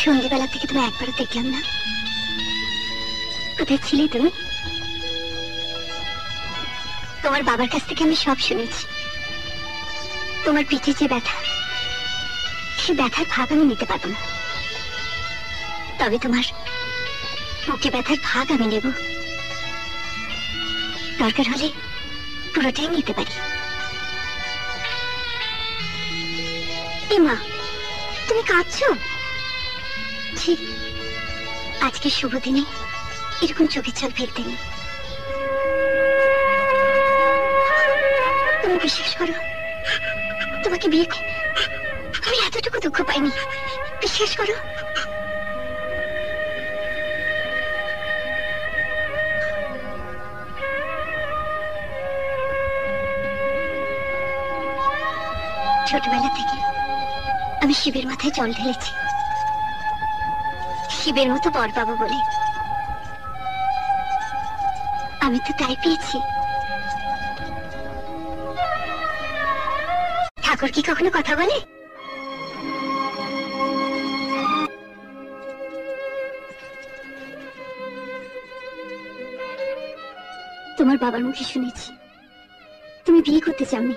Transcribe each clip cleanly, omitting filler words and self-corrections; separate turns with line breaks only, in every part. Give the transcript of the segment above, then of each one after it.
সন্ধ্যেবেলা থেকে তুমি একবারও দেখলাম না। কোথায় ছিলে তুমি? তোমার বাবার কাছ থেকে আমি সব শুনেছি। তোমার পিঠে যে ব্যথা, সে ব্যথার ভাগ আমি নিতে পারবো না, তবে তোমার বুকে ব্যথার ভাগ আমি নেব। দরকার হলে পুরোটাই নিতে পারি। মা, তুমি কাঁদছো? আজকে শুভ দিনে এরকম চোখের জল ফেলতে নেই। তুমি বিশ্বাস করো, তোমাকে বিয়ে আমি এতটুকু দুঃখ পাইনি। বিশ্বাস করো। ছোটবেলা থেকে আমি শিবের মাথায় জল ঢেলেছি, শিবের মতো বর পাবো বলে। আমি তো তাই পেয়েছি। ঠাকুর কি কখনো কথা বলে? তোমার বাবার মুখে শুনেছি তুমি বিয়ে করতে চাওনি,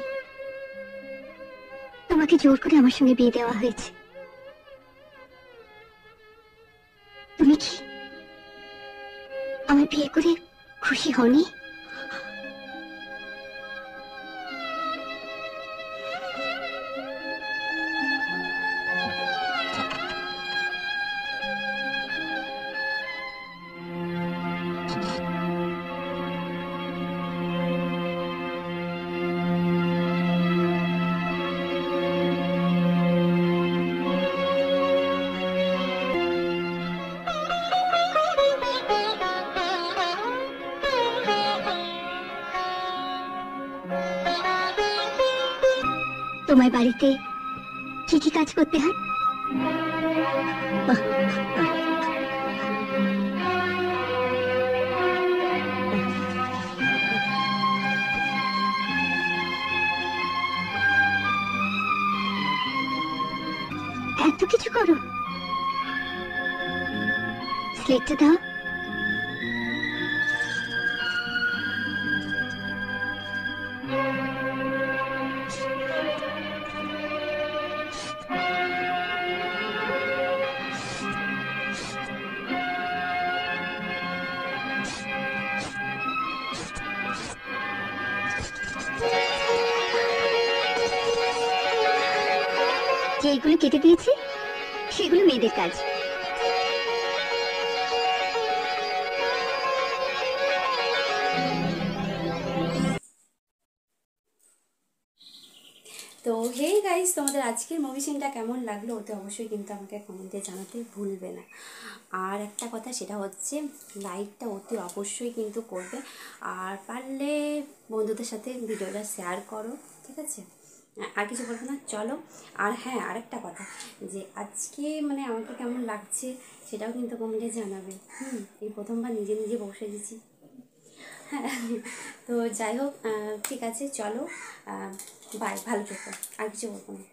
তোমাকে জোর করে আমার সঙ্গে বিয়ে দেওয়া হয়েছে। তুমি কি আমার বিয়ে করে খুশি হওনি? তোমার বাড়িতে কি কি কাজ করতে হয়? এত কিছু করো? স্লেটটা দাও। যেগুলো কেটে দিয়েছি সেগুলো মেয়েদের কাজ।
তো হে গাইস, তোমাদের আজকের মুভি সিনটা কেমন লাগলো ওতে অবশ্যই কিন্তু আমাকে কমেন্টে জানাতে ভুলবে না। আর একটা কথা, সেটা হচ্ছে লাইকটা অতি অবশ্যই কিন্তু করবে, আর পারলে বন্ধুদের সাথে ভিডিওটা শেয়ার করো, ঠিক আছে? আর কিছু বলবো না, চলো। আর হ্যাঁ, আরেকটা কথা, যে আজকে মানে আমাকে কেমন লাগছে সেটাও কিন্তু কমেন্টে জানাবে। এই প্রথমবার নিজে নিজে বসে দিয়েছি। হ্যাঁ, তো যাই হোক, ঠিক আছে, চলো, বাই, ভালো থেকো, আর কিছু বলবো না।